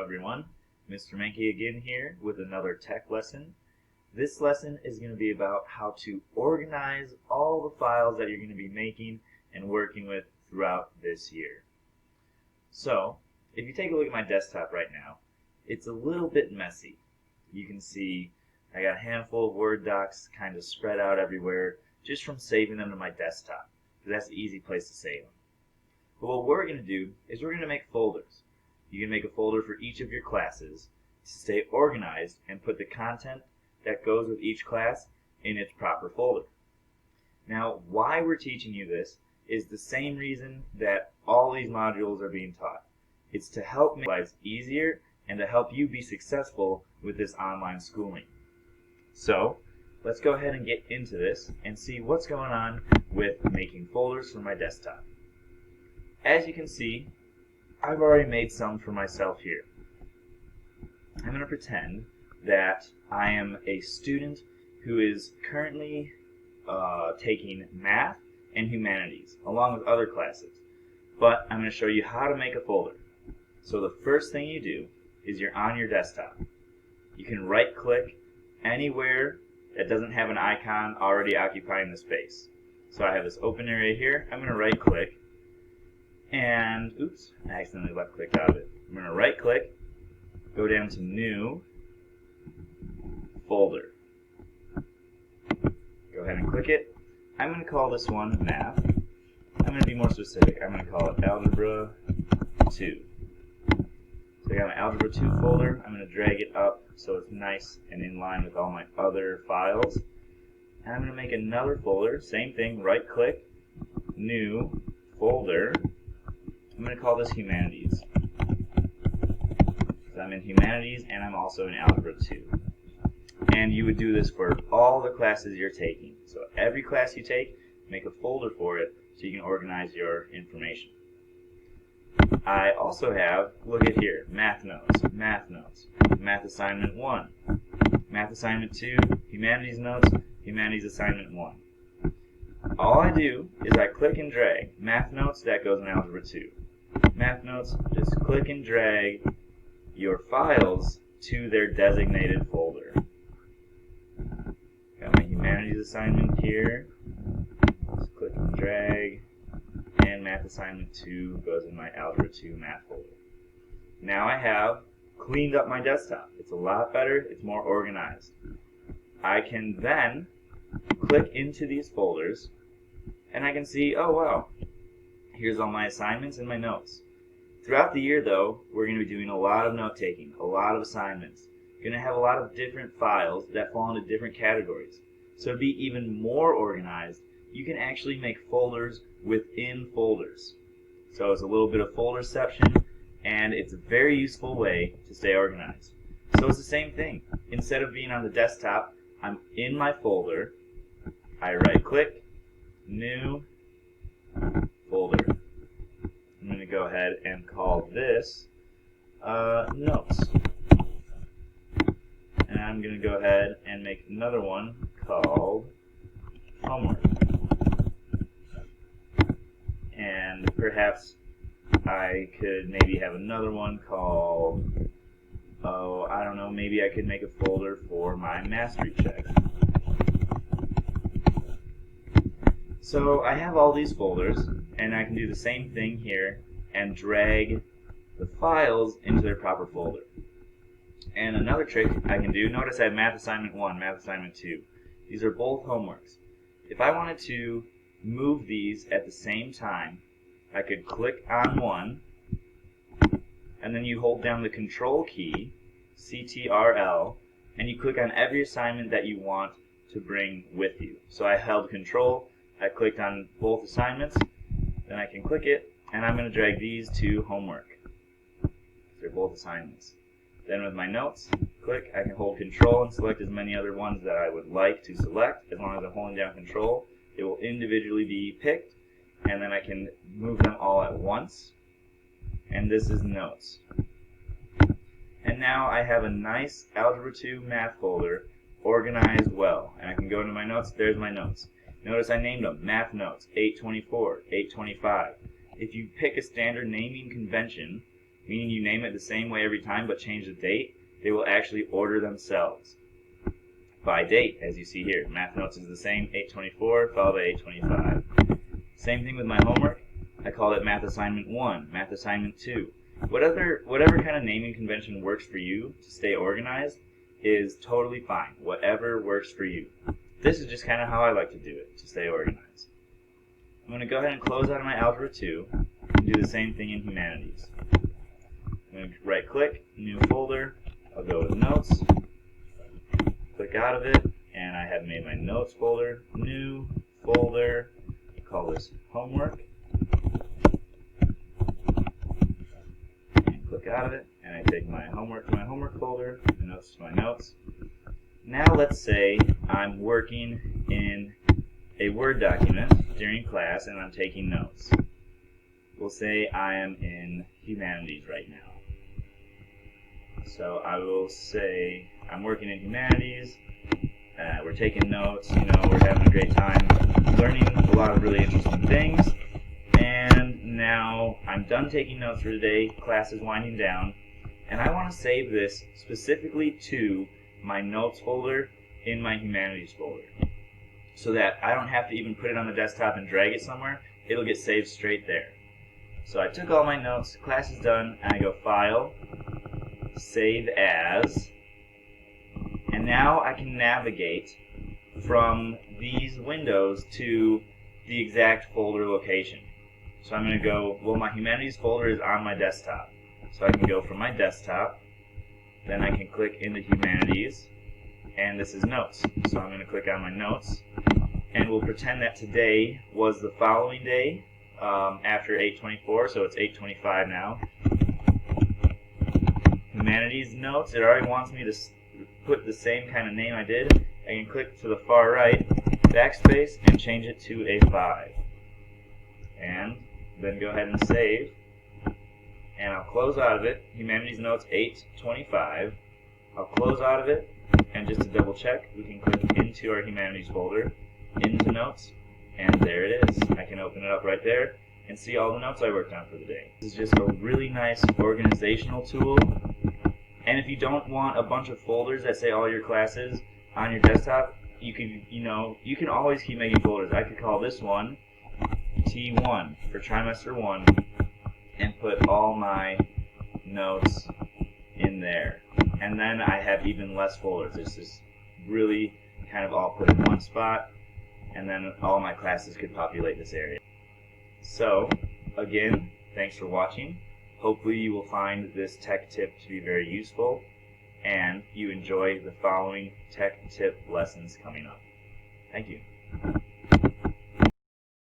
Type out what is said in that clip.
everyone, Mr. Menke again here with another tech lesson. This lesson is going to be about how to organize all the files that you're going to be making and working with throughout this year. So, if you take a look at my desktop right now, it's a little bit messy. You can see I got a handful of Word docs kind of spread out everywhere just from saving them to my desktop, because that's the easy place to save them. But what we're going to do is we're going to make folders. You can make a folder for each of your classes to stay organized and put the content that goes with each class in its proper folder. Now, why we're teaching you this is the same reason that all these modules are being taught. It's to help make lives easier and to help you be successful with this online schooling. So, let's go ahead and get into this and see what's going on with making folders for my desktop. As you can see, I've already made some for myself here. I'm going to pretend that I am a student who is currently taking math and humanities along with other classes. But I'm going to show you how to make a folder. So the first thing you do is you're on your desktop. You can right click anywhere that doesn't have an icon already occupying the space. So I have this open area here. I'm going to right click. And, oops, I accidentally left clicked out of it. I'm going to right click, go down to New, Folder. Go ahead and click it. I'm going to call this one Math. I'm going to be more specific. I'm going to call it Algebra 2. So I got my Algebra 2 folder. I'm going to drag it up so it's nice and in line with all my other files. And I'm going to make another folder. Same thing, right click, New, Folder. I'm going to call this Humanities. So I'm in Humanities and I'm also in Algebra 2. And you would do this for all the classes you're taking. So every class you take, make a folder for it so you can organize your information. I also have, look at here, Math Notes, Math Assignment 1, Math Assignment 2, Humanities Notes, Humanities Assignment 1. All I do is I click and drag. Math Notes, that goes in Algebra 2. Math Notes, just click and drag your files to their designated folder. Got my Humanities assignment here. Just click and drag. And Math Assignment 2 goes in my Algebra 2 Math folder. Now I have cleaned up my desktop. It's a lot better. It's more organized. I can then click into these folders and I can see, oh wow, here's all my assignments and my notes. Throughout the year, though, we're going to be doing a lot of note-taking, a lot of assignments. You're going to have a lot of different files that fall into different categories. So to be even more organized, you can actually make folders within folders. So it's a little bit of folderception, and it's a very useful way to stay organized. So it's the same thing. Instead of being on the desktop, I'm in my folder. I right-click, New, Folder. I'm going to go ahead and call this Notes. And I'm going to go ahead and make another one called Homework. And perhaps I could maybe have another one called, oh, I don't know, maybe I could make a folder for my mastery check. So I have all these folders, and I can do the same thing here and drag the files into their proper folder. And another trick I can do, notice I have Math Assignment 1, Math Assignment 2. These are both homeworks. If I wanted to move these at the same time, I could click on one, and then you hold down the Control key, CTRL, and you click on every assignment that you want to bring with you. So I held Control, I clicked on both assignments, then I can click it, and I'm going to drag these to Homework. They're both assignments. Then with my notes, click, I can hold Control and select as many other ones that I would like to select. As long as I'm holding down Control, it will individually be picked, and then I can move them all at once. And this is Notes. And now I have a nice Algebra 2 Math folder organized well. And I can go into my notes, there's my notes. Notice I named them Math Notes 824, 825. If you pick a standard naming convention, meaning you name it the same way every time but change the date, they will actually order themselves by date, as you see here. Math Notes is the same, 824 followed by 825. Same thing with my homework. I called it Math Assignment 1, Math Assignment 2. Whatever kind of naming convention works for you to stay organized is totally fine. Whatever works for you. This is just kind of how I like to do it to stay organized. I'm going to go ahead and close out of my Algebra 2 and do the same thing in Humanities. I'm going to right click, new folder. I'll go with Notes. Click out of it, and I have made my Notes folder, new folder. Call this Homework. And click out of it, and I take my homework to my homework folder, my notes to my notes. Now let's say I'm working in a Word document during class and I'm taking notes. We'll say I am in Humanities right now. So I will say I'm working in Humanities, we're taking notes, we're having a great time learning a lot of really interesting things, and now I'm done taking notes for today, class is winding down, and I want to save this specifically to my notes folder in my Humanities folder, so that I don't have to even put it on the desktop and drag it somewhere. It'll get saved straight there. So I took all my notes, class is done, and I go File, Save As, and now I can navigate from these windows to the exact folder location. So I'm going to go, well, my Humanities folder is on my desktop. So I can go from my desktop, then I can click into Humanities, and this is Notes. So I'm going to click on my Notes, and we'll pretend that today was the following day after 824, so it's 825 now. Humanities Notes, it already wants me to put the same kind of name I did. I can click to the far right, backspace, and change it to a 5. And then go ahead and save. And I'll close out of it, Humanities Notes 825. I'll close out of it, and just to double check, we can click into our Humanities folder, into Notes, and there it is. I can open it up right there and see all the notes I worked on for the day. This is just a really nice organizational tool. And if you don't want a bunch of folders that say all your classes on your desktop, you can always keep making folders. I could call this one T1 for trimester 1 and put all my notes in there. And then I have even less folders. It's just really kind of all put in one spot, and then all my classes could populate this area. So, again, thanks for watching. Hopefully you will find this tech tip to be very useful, and you enjoy the following tech tip lessons coming up. Thank you.